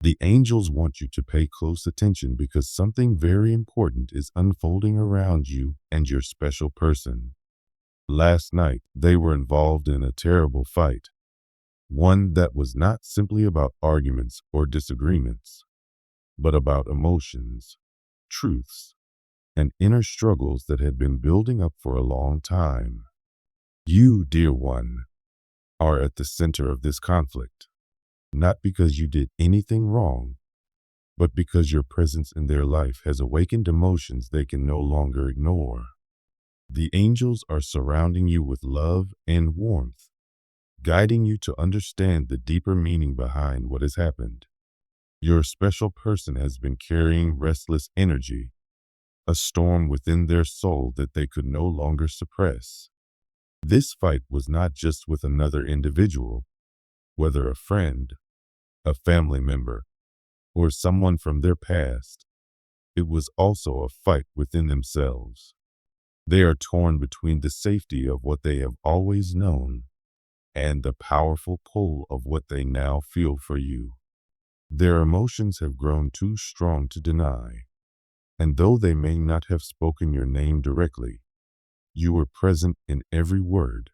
The angels want you to pay close attention because something very important is unfolding around you and your special person. Last night, they were involved in a terrible fight, one that was not simply about arguments or disagreements, but about emotions, truths, and inner struggles that had been building up for a long time. You, dear one, are at the center of this conflict, not because you did anything wrong, but because your presence in their life has awakened emotions they can no longer ignore. The angels are surrounding you with love and warmth, guiding you to understand the deeper meaning behind what has happened. Your special person has been carrying restless energy, a storm within their soul that they could no longer suppress. This fight was not just with another individual, whether a friend, a family member, or someone from their past. It was also a fight within themselves. They are torn between the safety of what they have always known and the powerful pull of what they now feel for you. Their emotions have grown too strong to deny, and though they may not have spoken your name directly, you were present in every word,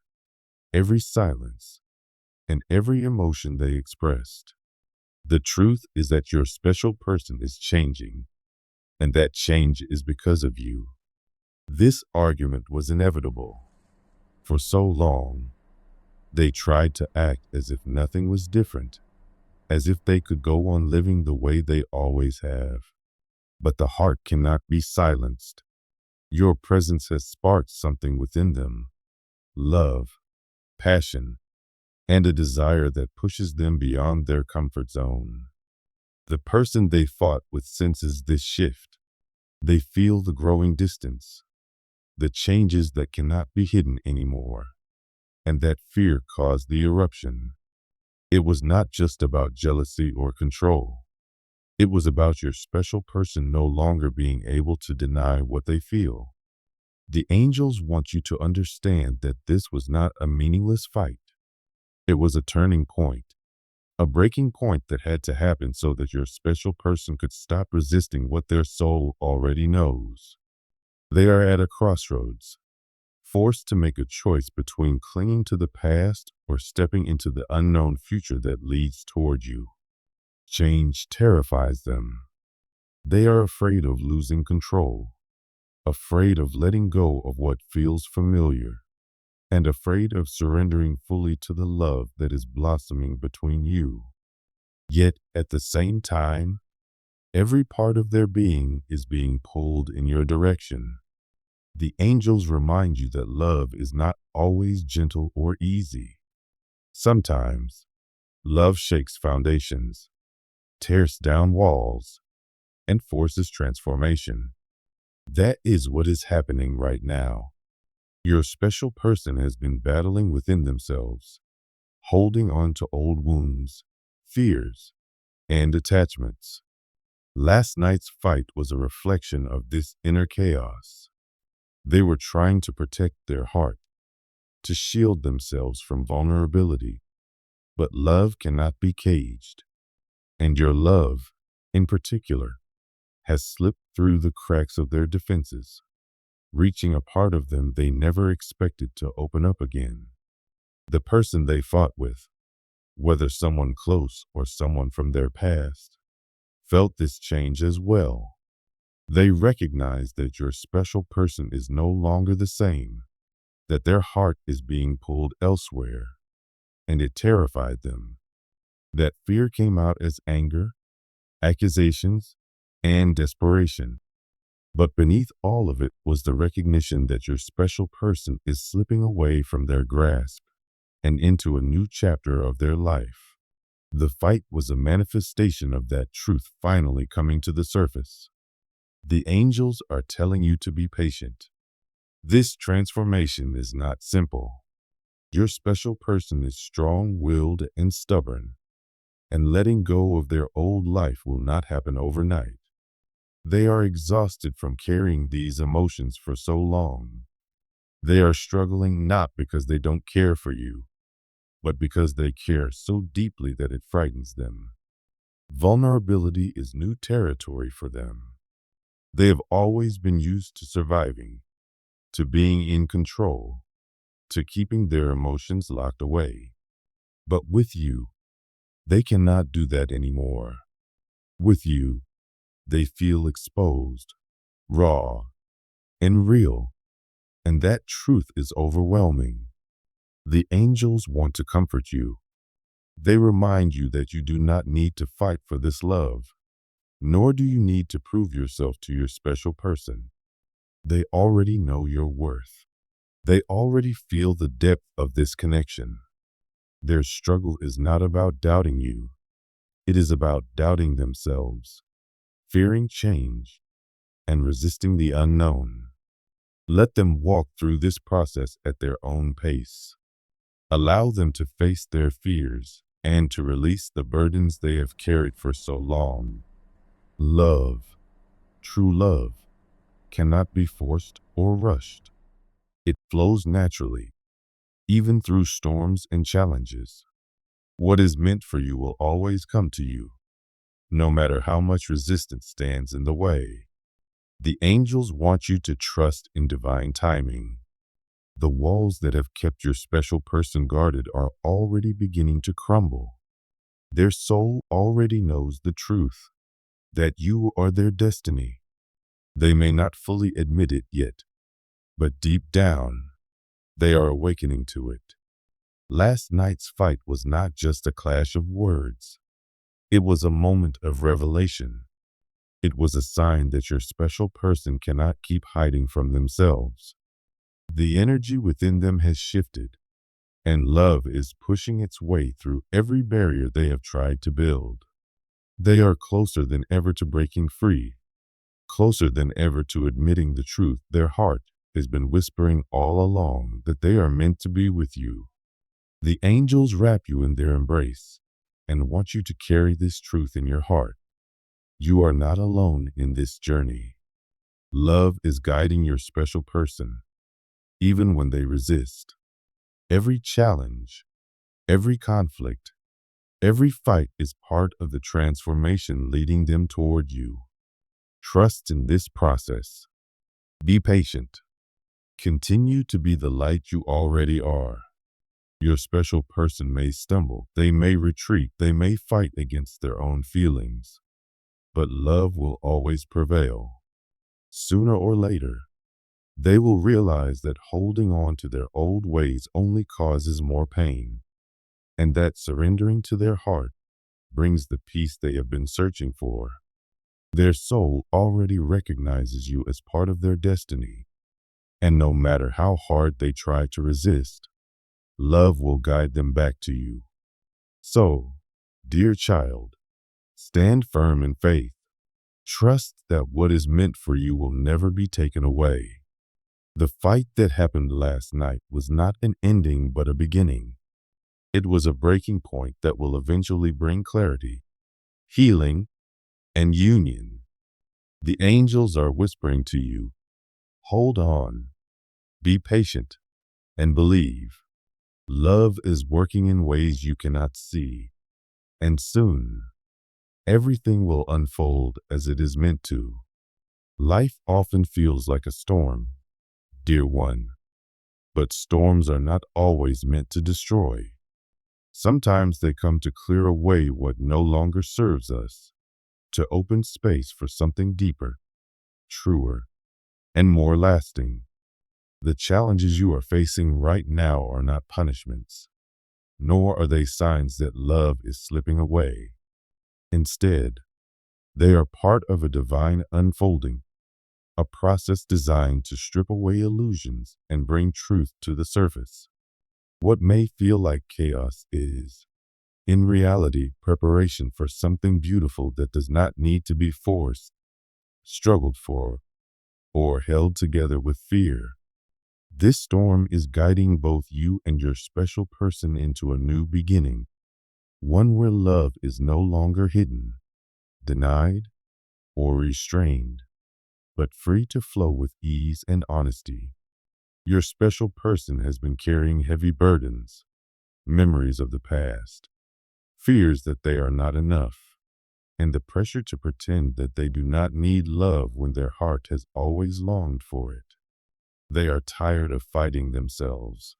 every silence, and every emotion they expressed. The truth is that your special person is changing, and that change is because of you. This argument was inevitable. For so long, they tried to act as if nothing was different, as if they could go on living the way they always have. But the heart cannot be silenced. Your presence has sparked something within them: love, passion, and a desire that pushes them beyond their comfort zone. The person they fought with senses this shift. They feel the growing distance, the changes that cannot be hidden anymore, and that fear caused the eruption. It was not just about jealousy or control. It was about your special person no longer being able to deny what they feel. The angels want you to understand that this was not a meaningless fight. It was a turning point, a breaking point that had to happen so that your special person could stop resisting what their soul already knows. They are at a crossroads, forced to make a choice between clinging to the past or stepping into the unknown future that leads toward you. Change terrifies them. They are afraid of losing control, afraid of letting go of what feels familiar, and afraid of surrendering fully to the love that is blossoming between you. Yet at the same time, every part of their being is being pulled in your direction. The angels remind you that love is not always gentle or easy. Sometimes, love shakes foundations, tears down walls, and forces transformation. That is what is happening right now. Your special person has been battling within themselves, holding on to old wounds, fears, and attachments. Last night's fight was a reflection of this inner chaos. They were trying to protect their heart, to shield themselves from vulnerability. But love cannot be caged, and your love, in particular, has slipped through the cracks of their defenses, reaching a part of them they never expected to open up again. The person they fought with, whether someone close or someone from their past, felt this change as well. They recognized that your special person is no longer the same, that their heart is being pulled elsewhere, and it terrified them. That fear came out as anger, accusations, and desperation. But beneath all of it was the recognition that your special person is slipping away from their grasp and into a new chapter of their life. The fight was a manifestation of that truth finally coming to the surface. The angels are telling you to be patient. This transformation is not simple. Your special person is strong-willed and stubborn, and letting go of their old life will not happen overnight. They are exhausted from carrying these emotions for so long. They are struggling not because they don't care for you, but because they care so deeply that it frightens them. Vulnerability is new territory for them. They have always been used to surviving, to being in control, to keeping their emotions locked away. But with you, they cannot do that anymore. With you, they feel exposed, raw, and real, and that truth is overwhelming. The angels want to comfort you. They remind you that you do not need to fight for this love, nor do you need to prove yourself to your special person. They already know your worth. They already feel the depth of this connection. Their struggle is not about doubting you. It is about doubting themselves, fearing change, and resisting the unknown. Let them walk through this process at their own pace. Allow them to face their fears and to release the burdens they have carried for so long. Love, true love, cannot be forced or rushed. It flows naturally, even through storms and challenges. What is meant for you will always come to you, no matter how much resistance stands in the way. The angels want you to trust in divine timing. The walls that have kept your special person guarded are already beginning to crumble. Their soul already knows the truth, that you are their destiny. They may not fully admit it yet, but deep down, they are awakening to it. Last night's fight was not just a clash of words. It was a moment of revelation. It was a sign that your special person cannot keep hiding from themselves. The energy within them has shifted, and love is pushing its way through every barrier they have tried to build. They are closer than ever to breaking free, closer than ever to admitting the truth their heart has been whispering all along, that they are meant to be with you. The angels wrap you in their embrace and want you to carry this truth in your heart. You are not alone in this journey. Love is guiding your special person, even when they resist. Every challenge, every conflict, every fight is part of the transformation leading them toward you. Trust in this process. Be patient. Continue to be the light you already are. Your special person may stumble, they may retreat, they may fight against their own feelings, but love will always prevail. Sooner or later, they will realize that holding on to their old ways only causes more pain, and that surrendering to their heart brings the peace they have been searching for. Their soul already recognizes you as part of their destiny, and no matter how hard they try to resist, love will guide them back to you. So, dear child, stand firm in faith. Trust that what is meant for you will never be taken away. The fight that happened last night was not an ending but a beginning. It was a breaking point that will eventually bring clarity, healing, and union. The angels are whispering to you, hold on, be patient, and believe. Love is working in ways you cannot see, and soon, everything will unfold as it is meant to. Life often feels like a storm, dear one, but storms are not always meant to destroy. Sometimes they come to clear away what no longer serves us, to open space for something deeper, truer, and more lasting. The challenges you are facing right now are not punishments, nor are they signs that love is slipping away. Instead, they are part of a divine unfolding, a process designed to strip away illusions and bring truth to the surface. What may feel like chaos is, in reality, preparation for something beautiful that does not need to be forced, struggled for, or held together with fear. This storm is guiding both you and your special person into a new beginning, one where love is no longer hidden, denied, or restrained, but free to flow with ease and honesty. Your special person has been carrying heavy burdens, memories of the past, fears that they are not enough, and the pressure to pretend that they do not need love when their heart has always longed for it. They are tired of fighting themselves,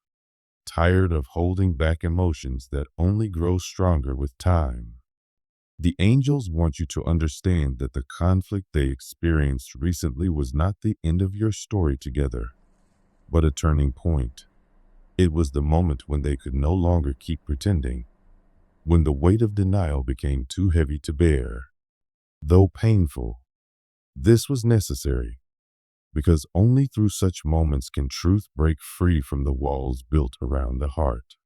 tired of holding back emotions that only grow stronger with time. The angels want you to understand that the conflict they experienced recently was not the end of your story together, but a turning point. It was the moment when they could no longer keep pretending, when the weight of denial became too heavy to bear. Though painful, this was necessary, because only through such moments can truth break free from the walls built around the heart.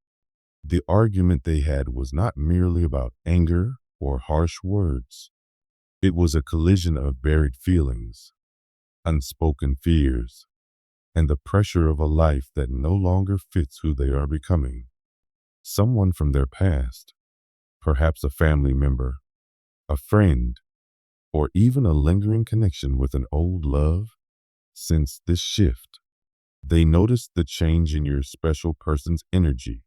The argument they had was not merely about anger or harsh words. It was a collision of buried feelings, unspoken fears, and the pressure of a life that no longer fits who they are becoming. Someone from their past, perhaps a family member, a friend, or even a lingering connection with an old love, sensed this shift. They noticed the change in your special person's energy,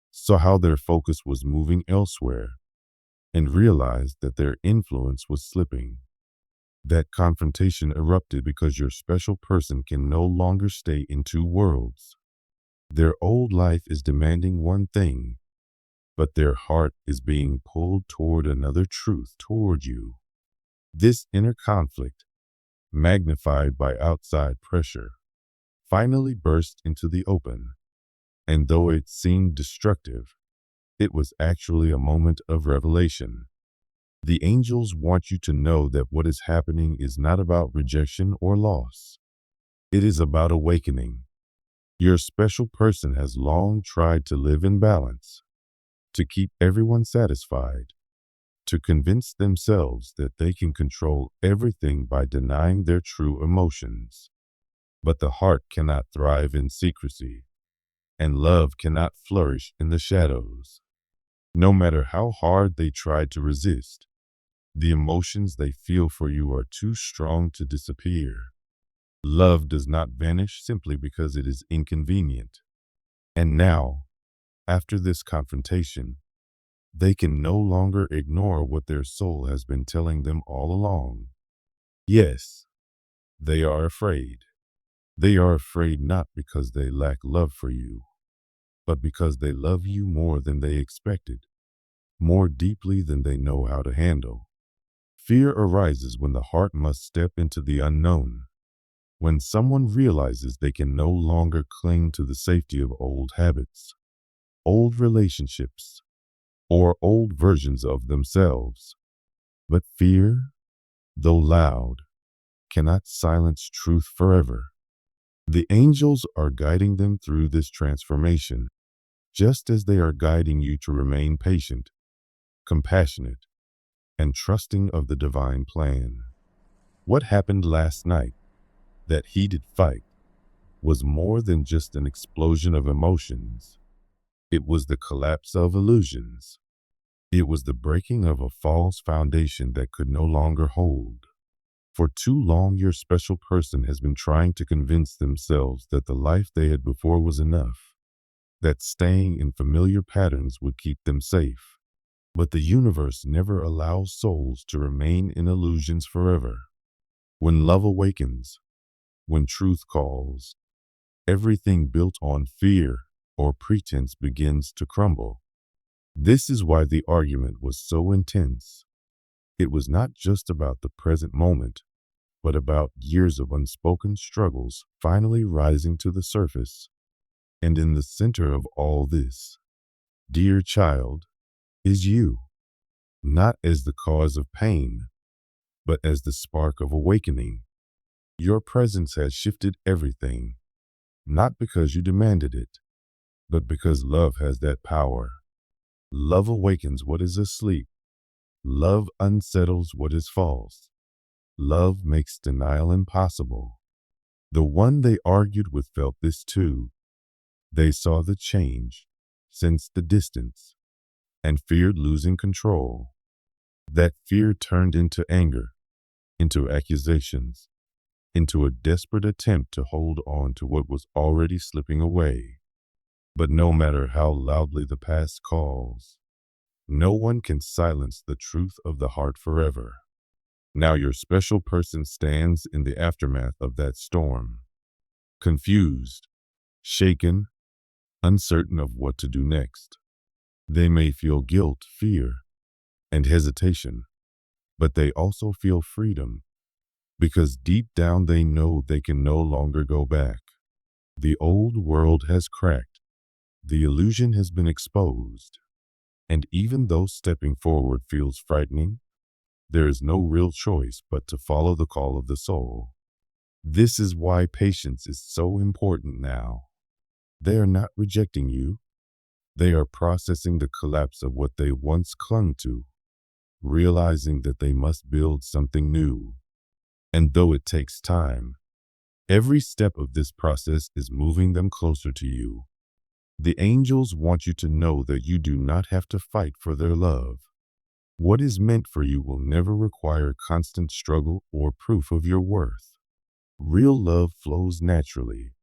saw how their focus was moving elsewhere, and realized that their influence was slipping. That confrontation erupted because your special person can no longer stay in two worlds. Their old life is demanding one thing, but their heart is being pulled toward another truth toward you. This inner conflict, magnified by outside pressure, finally burst into the open, and though it seemed destructive, it was actually a moment of revelation. The angels want you to know that what is happening is not about rejection or loss. It is about awakening. Your special person has long tried to live in balance, to keep everyone satisfied, to convince themselves that they can control everything by denying their true emotions. But the heart cannot thrive in secrecy, and love cannot flourish in the shadows. No matter how hard they try to resist, the emotions they feel for you are too strong to disappear. Love does not vanish simply because it is inconvenient. And now, after this confrontation, they can no longer ignore what their soul has been telling them all along. Yes, they are afraid. They are afraid not because they lack love for you, but because they love you more than they expected, more deeply than they know how to handle. Fear arises when the heart must step into the unknown, when someone realizes they can no longer cling to the safety of old habits, old relationships, or old versions of themselves. But fear, though loud, cannot silence truth forever. The angels are guiding them through this transformation, just as they are guiding you to remain patient, compassionate, and trusting of the divine plan. What happened last night, that heated fight, was more than just an explosion of emotions. It was the collapse of illusions. It was the breaking of a false foundation that could no longer hold. For too long, your special person has been trying to convince themselves that the life they had before was enough, that staying in familiar patterns would keep them safe. But the universe never allows souls to remain in illusions forever. When love awakens, when truth calls, everything built on fear or pretense begins to crumble. This is why the argument was so intense. It was not just about the present moment, but about years of unspoken struggles finally rising to the surface. And in the center of all this, dear child, is you, not as the cause of pain, but as the spark of awakening. Your presence has shifted everything, not because you demanded it, but because love has that power. Love awakens what is asleep. Love unsettles what is false. Love makes denial impossible. The one they argued with felt this too. They saw the change, sensed the distance, and feared losing control. That fear turned into anger, into accusations, into a desperate attempt to hold on to what was already slipping away. But no matter how loudly the past calls, No one can silence the truth of the heart forever. Now your special person stands in the aftermath of that storm, confused, shaken, uncertain of what to do next. They may feel guilt, fear, and hesitation, but they also feel freedom, because deep down they know they can no longer go back. The old world has cracked. The illusion has been exposed. And even though stepping forward feels frightening, there is no real choice but to follow the call of the soul. This is why patience is so important now. They are not rejecting you. They are processing the collapse of what they once clung to, realizing that they must build something new. And though it takes time, every step of this process is moving them closer to you. The angels want you to know that you do not have to fight for their love. What is meant for you will never require constant struggle or proof of your worth. Real love flows naturally,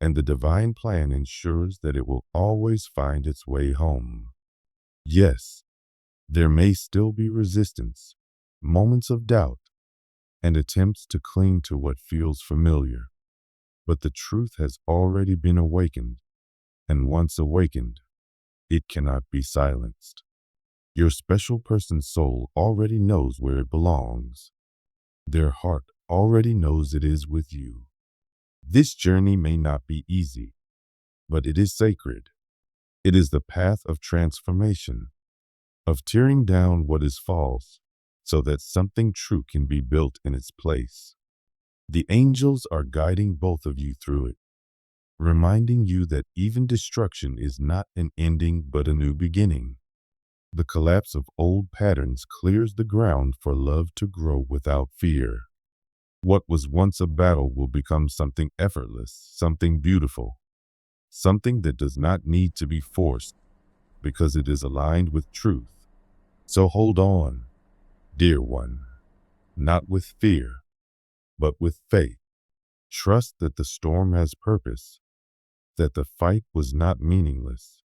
and the divine plan ensures that it will always find its way home. Yes, there may still be resistance, moments of doubt, and attempts to cling to what feels familiar, but the truth has already been awakened, and once awakened, it cannot be silenced. Your special person's soul already knows where it belongs. Their heart already knows it is with you. This journey may not be easy, but it is sacred. It is the path of transformation, of tearing down what is false, so that something true can be built in its place. The angels are guiding both of you through it, reminding you that even destruction is not an ending but a new beginning. The collapse of old patterns clears the ground for love to grow without fear. What was once a battle will become something effortless, something beautiful, something that does not need to be forced because it is aligned with truth. So hold on, dear one, not with fear, but with faith. Trust that the storm has purpose, that the fight was not meaningless,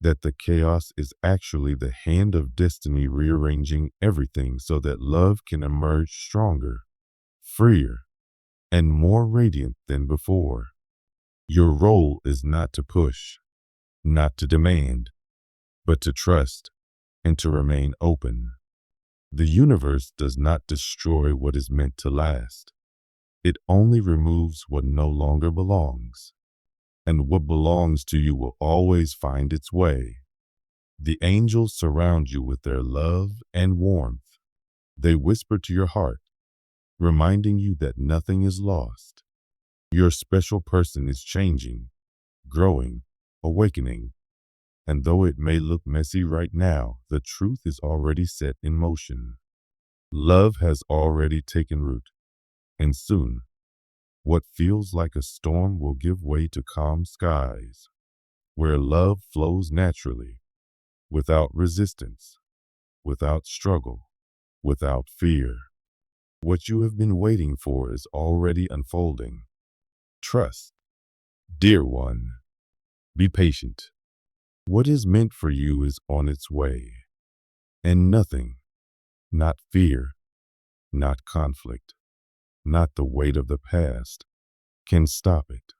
that the chaos is actually the hand of destiny rearranging everything so that love can emerge stronger, freer, and more radiant than before. Your role is not to push, not to demand, but to trust and to remain open. The universe does not destroy what is meant to last. It only removes what no longer belongs. And what belongs to you will always find its way. The angels surround you with their love and warmth. They whisper to your heart, reminding you that nothing is lost. Your special person is changing, growing, awakening. And though it may look messy right now, the truth is already set in motion. Love has already taken root, and soon, what feels like a storm will give way to calm skies, where love flows naturally, without resistance, without struggle, without fear. What you have been waiting for is already unfolding. Trust, dear one. Be patient. What is meant for you is on its way, and nothing, not fear, not conflict, not the weight of the past, can stop it.